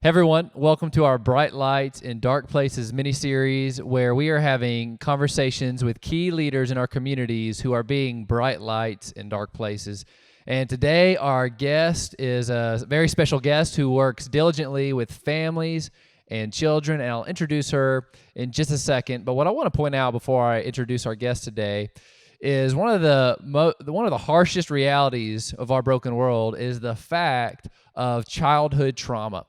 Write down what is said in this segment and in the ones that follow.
Hey everyone, welcome to our Bright Lights in Dark Places mini-series where we are having conversations with key leaders in our communities who are being bright lights in dark places. And today our guest is a very special guest who works diligently with families and children, and I'll introduce her in just a second. But what I want to point out before I introduce our guest today is one of the harshest realities of our broken world is the fact of childhood trauma.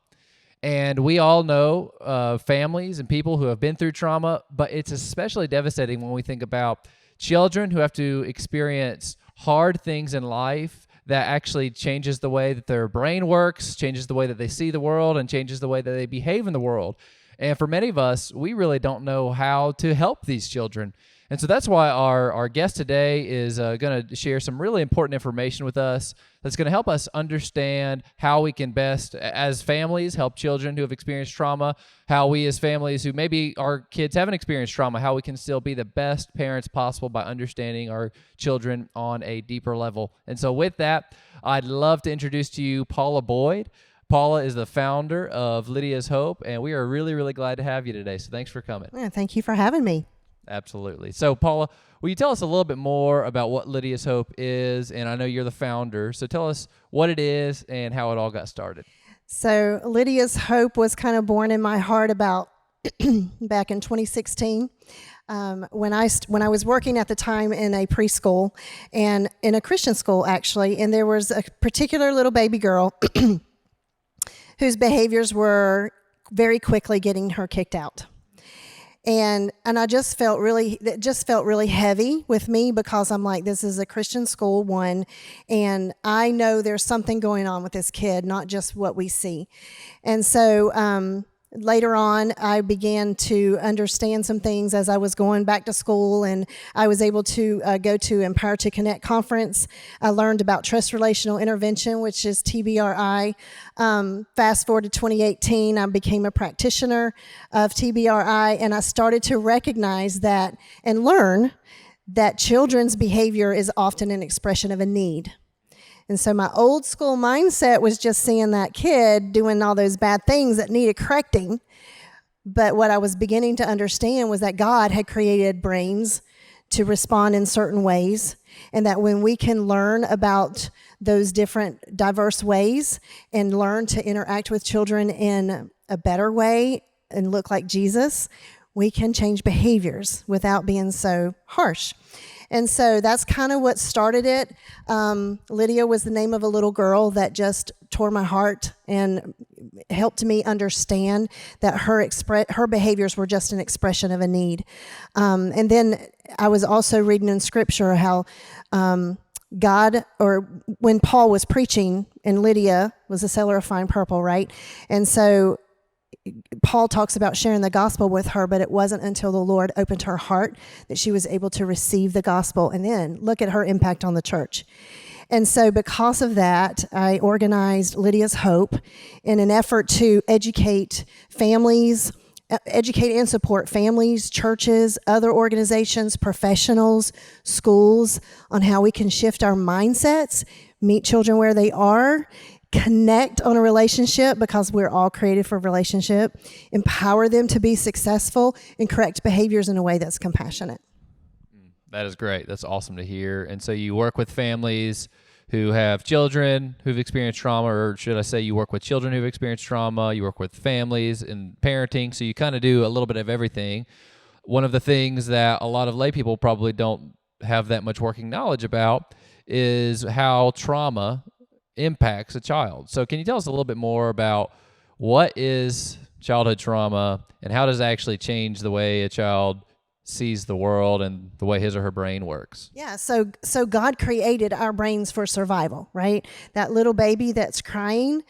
And we all know families and people who have been through trauma, but it's especially devastating when we think about children who have to experience hard things in life that actually changes the way that their brain works, changes the way that they see the world, and changes the way that they behave in the world. And for many of us, we really don't know how to help these children. And so that's why our guest today is going to share some really important information with us that's going to help us understand how we can best, as families, help children who have experienced trauma, how we as families who maybe our kids haven't experienced trauma, how we can still be the best parents possible by understanding our children on a deeper level. And so with that, I'd love to introduce to you Paula Boyd. Paula is the founder of Lydia's Hope, and we are really, really glad to have you today. So thanks for coming. Yeah, thank you for having me. Absolutely. So, Paula, will you tell us a little bit more about what Lydia's Hope is? And I know you're the founder, so tell us what it is and how it all got started. So, Lydia's Hope was kind of born in my heart about back in 2016. When I was working at the time in a preschool and in a Christian school, actually, and there was a particular little baby girl whose behaviors were very quickly getting her kicked out. And it just felt really heavy with me because I'm like, this is a Christian school, one, and I know there's something going on with this kid, not just what we see. And so later on, I began to understand some things as I was going back to school, and I was able to go to Empower to Connect conference. I learned about trust relational intervention, which is TBRI. Fast forward to 2018, I became a practitioner of TBRI, and I started to recognize that and learn that children's behavior is often an expression of a need. And so my old school mindset was just seeing that kid doing all those bad things that needed correcting. But what I was beginning to understand was that God had created brains to respond in certain ways, and that when we can learn about those different diverse ways and learn to interact with children in a better way and look like Jesus, we can change behaviors without being so harsh. And so that's kind of what started it. Lydia was the name of a little girl that just tore my heart and helped me understand that her behaviors were just an expression of a need. And then I was also reading in Scripture how when Paul was preaching, and Lydia was a seller of fine purple, right? And so Paul talks about sharing the gospel with her, but it wasn't until the Lord opened her heart that she was able to receive the gospel, and then look at her impact on the church. And so because of that, I organized Lydia's Hope in an effort to educate and support families, churches, other organizations, professionals, schools on how we can shift our mindsets, meet children where they are, connect on a relationship because we're all created for relationship, empower them to be successful, and correct behaviors in a way that's compassionate. That is great. That's awesome to hear. And so you work with families who have children who've experienced trauma, or should I say you work with children who've experienced trauma, you work with families and parenting, so you kind of do a little bit of everything. One of the things that a lot of lay people probably don't have that much working knowledge about is how trauma impacts a child. So can you tell us a little bit more about what is childhood trauma and how does it actually change the way a child sees the world and the way his or her brain works? Yeah, so God created our brains for survival, right? That little baby that's crying,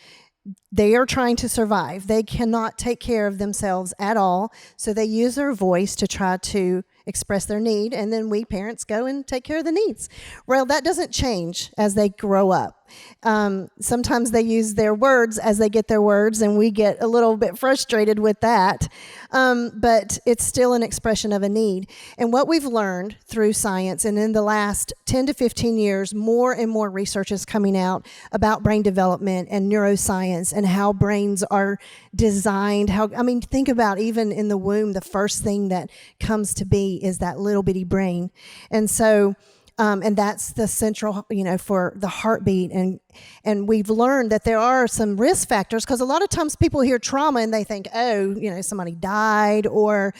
they are trying to survive. They cannot take care of themselves at all, so they use their voice to try to express their need, and then we parents go and take care of the needs. Well, that doesn't change as they grow up. Sometimes they use their words as they get their words, and we get a little bit frustrated with that. But it's still an expression of a need. And what we've learned through science, and in the last 10 to 15 years, more and more research is coming out about brain development and neuroscience and how brains are designed. Think about even in the womb, the first thing that comes to be is that little bitty brain. And so, and that's the central, for the heartbeat. And we've learned that there are some risk factors, because a lot of times people hear trauma and they think, somebody died, or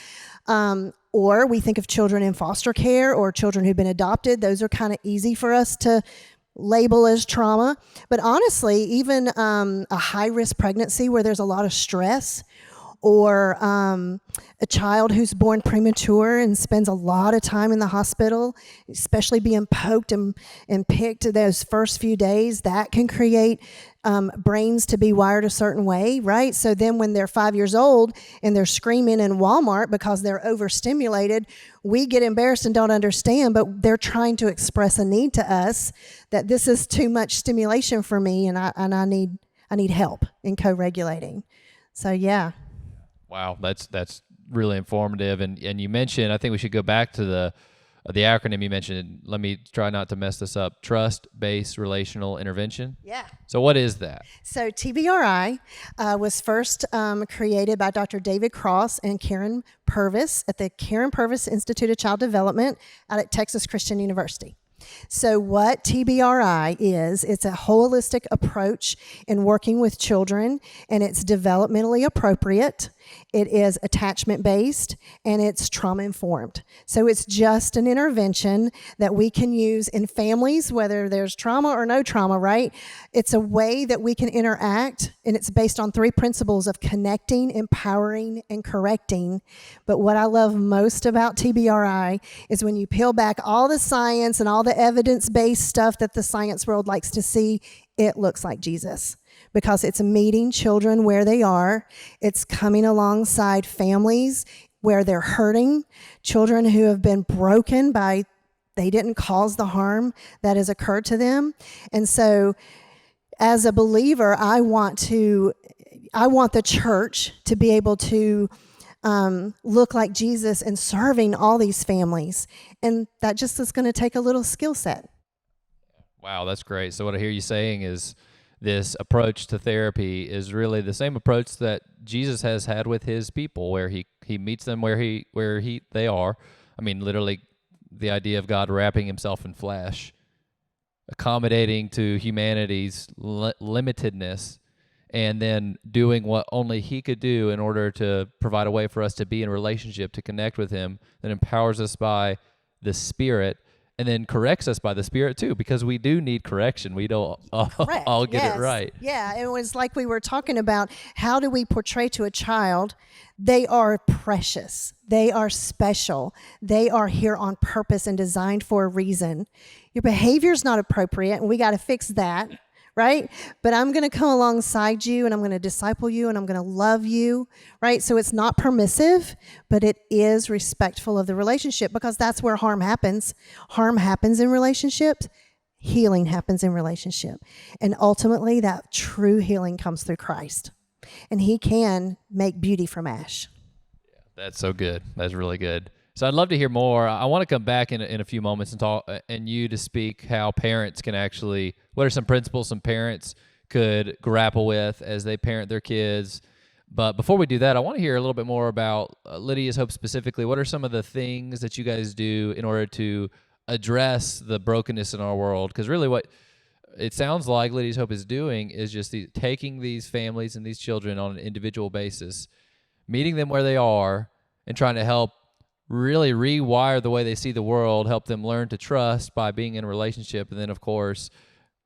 we think of children in foster care or children who've been adopted. Those are kind of easy for us to label as trauma. But honestly, even a high-risk pregnancy where there's a lot of stress, or a child who's born premature and spends a lot of time in the hospital, especially being poked and picked those first few days, that can create brains to be wired a certain way, right? So then when they're 5 years old and they're screaming in Walmart because they're overstimulated, we get embarrassed and don't understand, but they're trying to express a need to us that this is too much stimulation for me, and I need help in co-regulating. So yeah. Wow, that's really informative. And you mentioned, I think we should go back to the acronym you mentioned. Let me try not to mess this up. Trust-based relational intervention. Yeah. So what is that? So TBRI was first created by Dr. David Cross and Karen Purvis at the Karen Purvis Institute of Child Development out at Texas Christian University. So what TBRI is, it's a holistic approach in working with children, and it's developmentally appropriate. It is attachment-based, and it's trauma-informed. So it's just an intervention that we can use in families, whether there's trauma or no trauma, right? It's a way that we can interact, and it's based on 3 principles of connecting, empowering, and correcting. But what I love most about TBRI is when you peel back all the science and all the evidence-based stuff that the science world likes to see, it looks like Jesus. Because it's meeting children where they are. It's coming alongside families where they're hurting, children who have been broken by, they didn't cause the harm that has occurred to them. And so as a believer, I want the church to be able to look like Jesus in serving all these families. And that just is going to take a little skill set. Wow, that's great. So what I hear you saying is this approach to therapy is really the same approach that Jesus has had with his people, where he meets them where they are. I mean, literally the idea of God wrapping himself in flesh, accommodating to humanity's limitedness, and then doing what only he could do in order to provide a way for us to be in relationship, to connect with him, that empowers us by the Spirit, and then corrects us by the Spirit too, because we do need correction. We don't all get it right. Yeah, it was like we were talking about, how do we portray to a child, they are precious, they are special, they are here on purpose and designed for a reason. Your behavior's not appropriate, and we got to fix that, right? But I'm going to come alongside you, and I'm going to disciple you, and I'm going to love you, right? So it's not permissive, but it is respectful of the relationship, because that's where harm happens. Harm happens in relationships. Healing happens in relationship. And ultimately, that true healing comes through Christ. And he can make beauty from ash. Yeah, that's so good. That's really good. So I'd love to hear more. I want to come back in a few moments and talk, and you to speak how parents can actually, what are some principles some parents could grapple with as they parent their kids. But before we do that, I want to hear a little bit more about Lydia's Hope specifically. What are some of the things that you guys do in order to address the brokenness in our world? Because really what it sounds like Lydia's Hope is doing is just taking these families and these children on an individual basis, meeting them where they are, and trying to help really rewire the way they see the world, help them learn to trust by being in a relationship. And then, of course,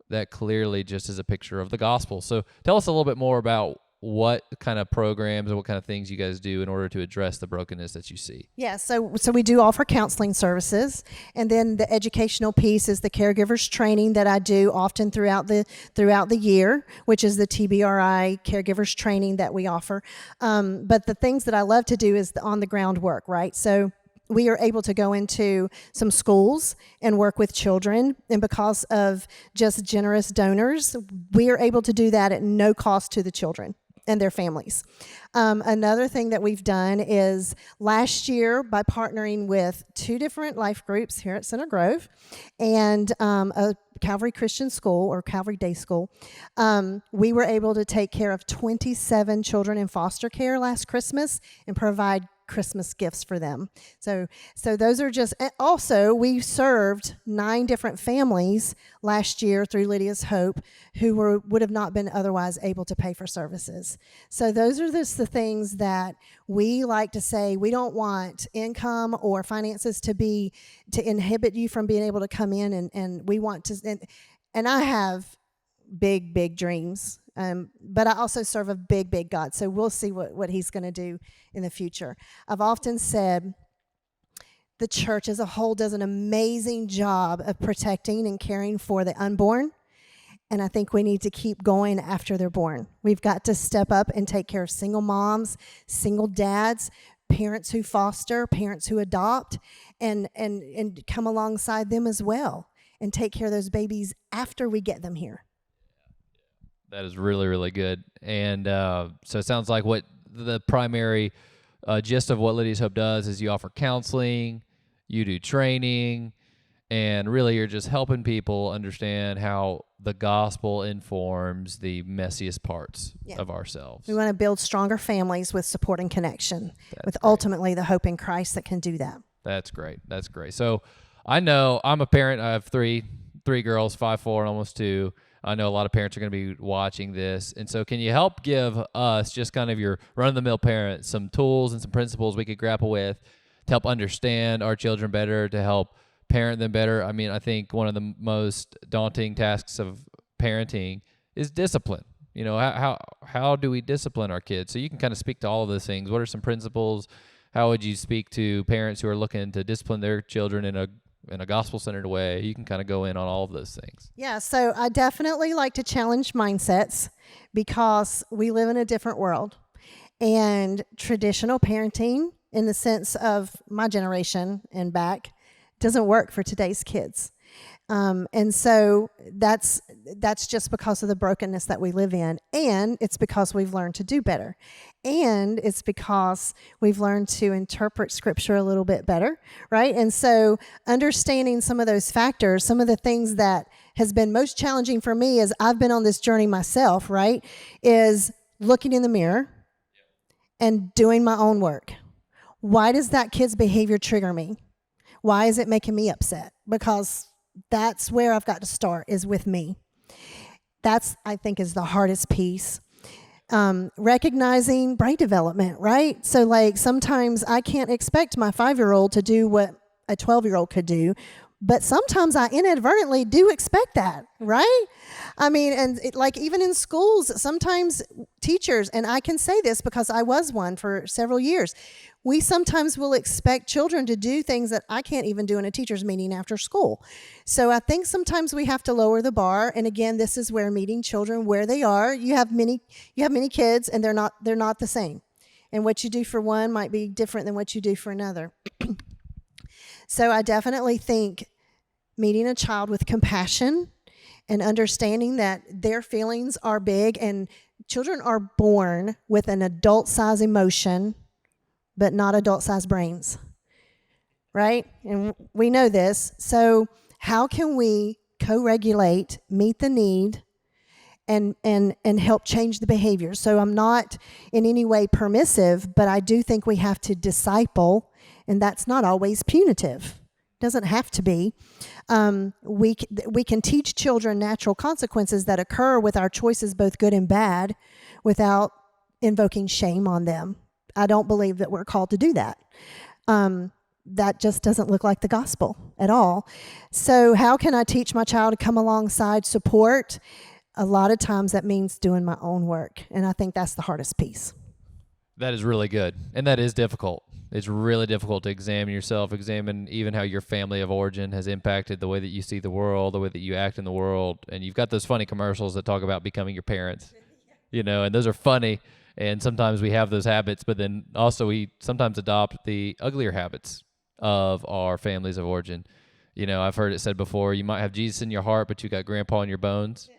that clearly just is a picture of the gospel. So tell us a little bit more about what kind of programs and what kind of things you guys do in order to address the brokenness that you see. Yeah, so we do offer counseling services, and then the educational piece is the caregivers training that I do often throughout the year, which is the TBRI caregivers training that we offer. But the things that I love to do is the on the ground work, right? So we are able to go into some schools and work with children. And because of just generous donors, we are able to do that at no cost to the children and their families. Another thing that we've done is last year, by partnering with 2 different life groups here at Center Grove and a Calvary Christian School or Calvary Day School, we were able to take care of 27 children in foster care last Christmas and provide Christmas gifts for them. So those are just, and also we served 9 different families last year through Lydia's Hope who would have not been otherwise able to pay for services. So those are just the things that we like to say. We don't want income or finances to inhibit you from being able to come in, and we want to, and I have big dreams. But I also serve a big God. So we'll see what he's going to do in the future. I've often said the church as a whole does an amazing job of protecting and caring for the unborn. And I think we need to keep going after they're born. We've got to step up and take care of single moms, single dads, parents who foster, parents who adopt, and come alongside them as well and take care of those babies after we get them here. That is really, really good. And so it sounds like what the primary gist of what Lydia's Hope does is you offer counseling, you do training, and really you're just helping people understand how the gospel informs the messiest parts of ourselves. We want to build stronger families with support and connection, with great. Ultimately the hope in Christ that can do that. That's great. That's great. So I know I'm a parent. I have three girls, 5, 4, and almost 2. I know a lot of parents are going to be watching this. And so can you help give us, just kind of your run-of-the-mill parents, some tools and some principles we could grapple with to help understand our children better, to help parent them better? I mean, I think one of the most daunting tasks of parenting is discipline. You know, how do we discipline our kids? So you can kind of speak to all of those things. What are some principles? How would you speak to parents who are looking to discipline their children in a gospel-centered way? You can kind of go in on all of those things. Yeah, so I definitely like to challenge mindsets because we live in a different world. And traditional parenting, in the sense of my generation and back, doesn't work for today's kids. And so that's just because of the brokenness that we live in. And it's because we've learned to do better. And it's because we've learned to interpret Scripture a little bit better, right? And so understanding some of those factors, some of the things that has been most challenging for me as I've been on this journey myself, right, is looking in the mirror and doing my own work. Why does that kid's behavior trigger me? Why is it making me upset? Because that's where I've got to start, is with me. That's, I think, is the hardest piece. Recognizing brain development, right? So, like, sometimes I can't expect my 5-year-old to do what a 12-year-old could do, but sometimes I inadvertently do expect that, right? I mean, and like even in schools, sometimes teachers, and I can say this because I was one for several years, we sometimes will expect children to do things that I can't even do in a teacher's meeting after school. So I think sometimes we have to lower the bar. And again, this is where meeting children where they are. You have many kids, and they're not the same. And what you do for one might be different than what you do for another. So I definitely think meeting a child with compassion and understanding that their feelings are big, and children are born with an adult-size emotion, but not adult-sized brains, right? And we know this. So how can we co-regulate, meet the need, and help change the behavior? So I'm not in any way permissive, but I do think we have to disciple, and that's not always punitive. Doesn't have to be. We can teach children natural consequences that occur with our choices, both good and bad, without invoking shame on them. I don't believe that we're called to do that. That just doesn't look like the gospel at all. So how can I teach my child to come alongside, support? A lot of times that means doing my own work, and I think that's the hardest piece. That is really good, and that is difficult. It's really difficult to examine yourself, examine even how your family of origin has impacted the way that you see the world, the way that you act in the world. And you've got those funny commercials that talk about becoming your parents, you know, and those are funny. And sometimes we have those habits, but then also we sometimes adopt the uglier habits of our families of origin. You know, I've heard it said before, you might have Jesus in your heart, but you got grandpa in your bones.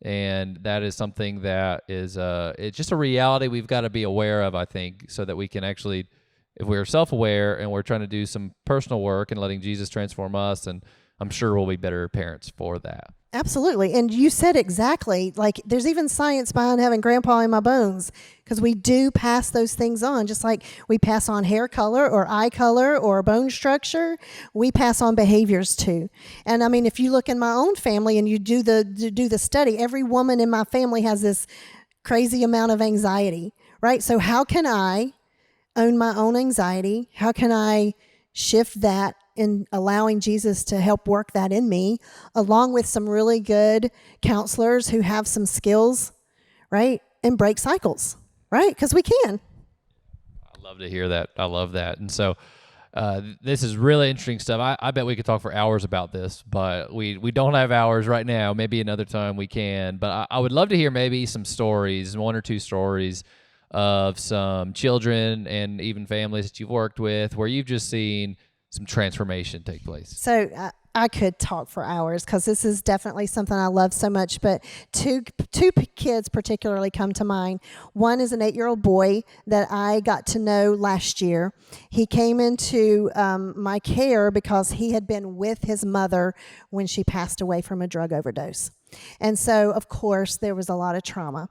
And that is something that is it's just a reality we've got to be aware of, I think, so that we can actually, if we're self-aware and we're trying to do some personal work and letting Jesus transform us, and I'm sure we'll be better parents for that. Absolutely. And you said exactly, like there's even science behind having grandpa in my bones, because we do pass those things on, just like we pass on hair color or eye color or bone structure. We pass on behaviors too. And I mean, if you look in my own family and you do the study, every woman in my family has this crazy amount of anxiety, right? So how can I own my own anxiety? How can I shift that in allowing Jesus to help work that in me, along with some really good counselors who have some skills, right? And break cycles, right? Because we can. I love to hear that. I love that. And so this is really interesting stuff. I bet we could talk for hours about this, but we don't have hours right now. Maybe another time we can. But I would love to hear maybe some stories, one or two stories of some children and even families that you've worked with where you've just seen some transformation take place. So I could talk for hours because this is definitely something I love so much, but two kids particularly come to mind. One is an 8-year-old boy that I got to know last year. He came into my care because he had been with his mother when she passed away from a drug overdose. And so, of course, there was a lot of trauma.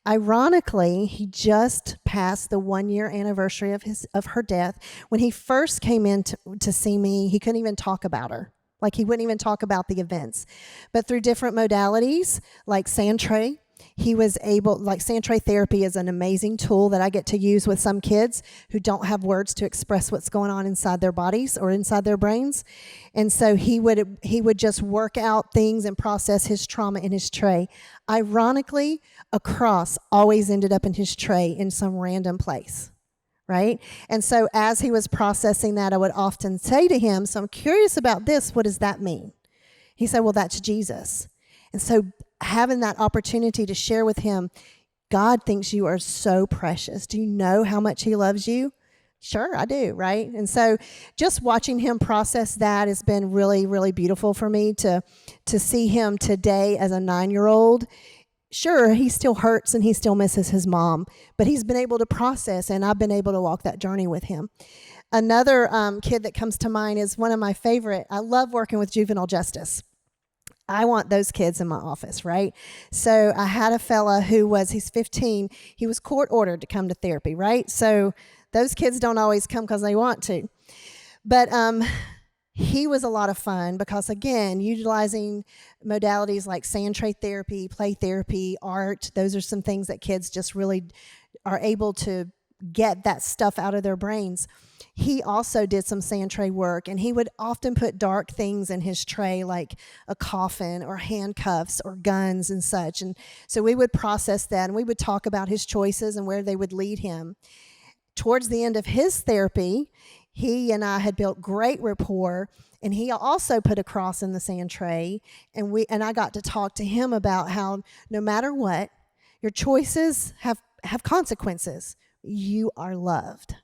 Ironically, he just passed the 1-year anniversary of her death. When he first came in to see me, he couldn't even talk about her. Like, he wouldn't even talk about the events. But through different modalities, like Sandtray, he was able, like Sandtray therapy is an amazing tool that I get to use with some kids who don't have words to express what's going on inside their bodies or inside their brains. And so he would just work out things and process his trauma in his tray. Ironically, a cross always ended up in his tray in some random place. Right? And so as he was processing that, I would often say to him, so I'm curious about this, what does that mean? He said, well, that's Jesus. And so having that opportunity to share with him, God thinks you are so precious. Do you know how much he loves you? Sure, I do, right? And so just watching him process that has been really, really beautiful for me to see him today as a 9-year-old. Sure, he still hurts and he still misses his mom, but he's been able to process, and I've been able to walk that journey with him. Another kid that comes to mind is one of my favorite. I love working with juvenile justice. I want those kids in my office, right? So I had a fella he's 15. He was court ordered to come to therapy, right? So those kids don't always come because they want to. But he was a lot of fun because, again, utilizing modalities like Sandtray therapy, play therapy, art, those are some things that kids just really are able to get that stuff out of their brains. He also did some Sandtray work, and he would often put dark things in his tray like a coffin or handcuffs or guns and such. And so we would process that, and we would talk about his choices and where they would lead him. Towards the end of his therapy, he and I had built great rapport, and he also put a cross in the Sandtray, and I got to talk to him about how no matter what, your choices have consequences. You are loved.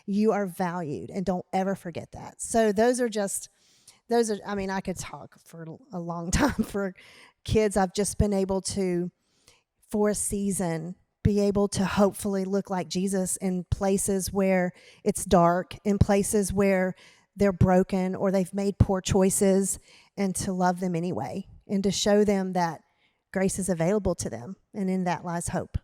You are valued, and don't ever forget that. So I mean, I could talk for a long time for kids. I've just been able to, for a season, be able to hopefully look like Jesus in places where it's dark, in places where they're broken or they've made poor choices, and to love them anyway, and to show them that grace is available to them, and in that lies hope.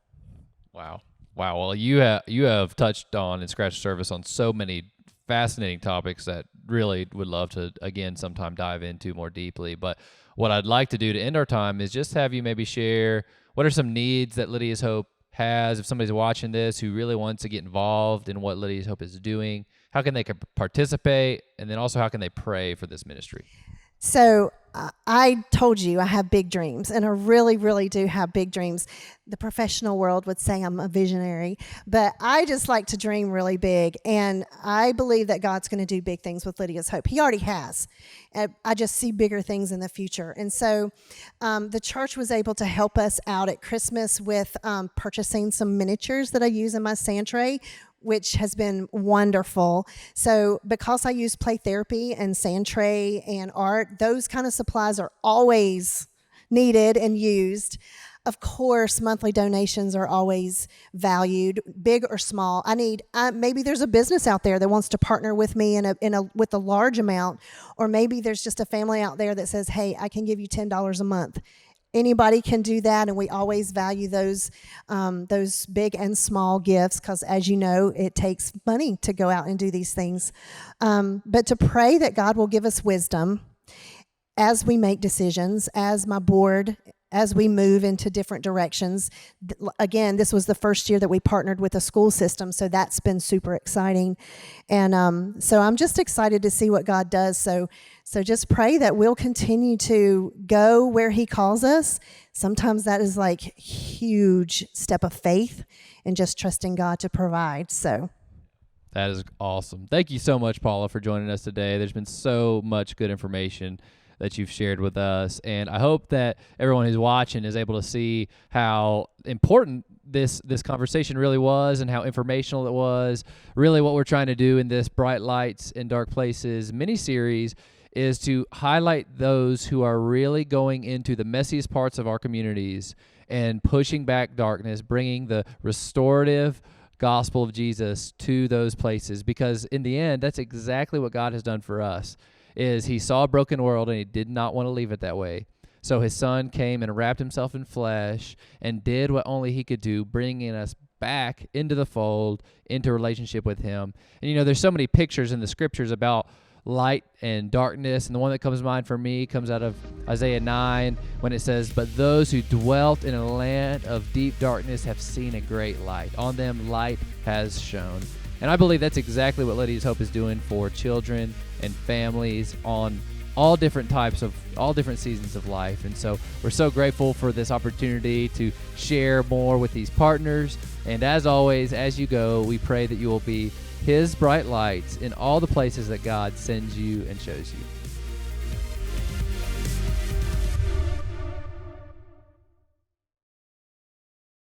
Wow. Well, you have touched on and scratched the surface on so many fascinating topics that really would love to, again, sometime dive into more deeply. But what I'd like to do to end our time is just have you maybe share what are some needs that Lydia's Hope has. If somebody's watching this who really wants to get involved in what Lydia's Hope is doing, how can they participate? And then also, how can they pray for this ministry? So I told you I have big dreams, and I really, really do have big dreams. The professional world would say I'm a visionary, but I just like to dream really big, and I believe that God's going to do big things with Lydia's Hope. He already has. I just see bigger things in the future. And so the church was able to help us out at Christmas with purchasing some miniatures that I use in my Sandtray. which has been wonderful. So because I use play therapy and sand tray and art, those kind of supplies are always needed and used. Of course, monthly donations are always valued, big or small. Maybe there's a business out there that wants to partner with me with a large amount, or maybe there's just a family out there that says, "Hey, I can give you $10 a month." Anybody can do that, and we always value those big and small gifts because, as you know, it takes money to go out and do these things. But to pray that God will give us wisdom as we make decisions, as my board, as we move into different directions. Again, this was the first year that we partnered with a school system, so that's been super exciting. And so I'm just excited to see what God does. So just pray that we'll continue to go where he calls us. Sometimes that is like huge step of faith and just trusting God to provide. So that is awesome. Thank you so much, Paula, for joining us today. There's been so much good information that you've shared with us, and I hope that everyone who's watching is able to see how important this conversation really was and how informational it was. Really what we're trying to do in this Bright Lights in Dark Places mini-series is to highlight those who are really going into the messiest parts of our communities and pushing back darkness, bringing the restorative gospel of Jesus to those places, because in the end, that's exactly what God has done for us. Is he saw a broken world and he did not want to leave it that way. So his son came and wrapped himself in flesh and did what only he could do, bringing us back into the fold, into relationship with him. And there's so many pictures in the scriptures about light and darkness, and the one that comes to mind for me comes out of Isaiah 9 when it says, "But those who dwelt in a land of deep darkness have seen a great light. On them light has shone." And I believe that's exactly what Lydia's Hope is doing for children and families on all different seasons of life. And so we're so grateful for this opportunity to share more with these partners. And as always, as you go, we pray that you will be his bright lights in all the places that God sends you and shows you.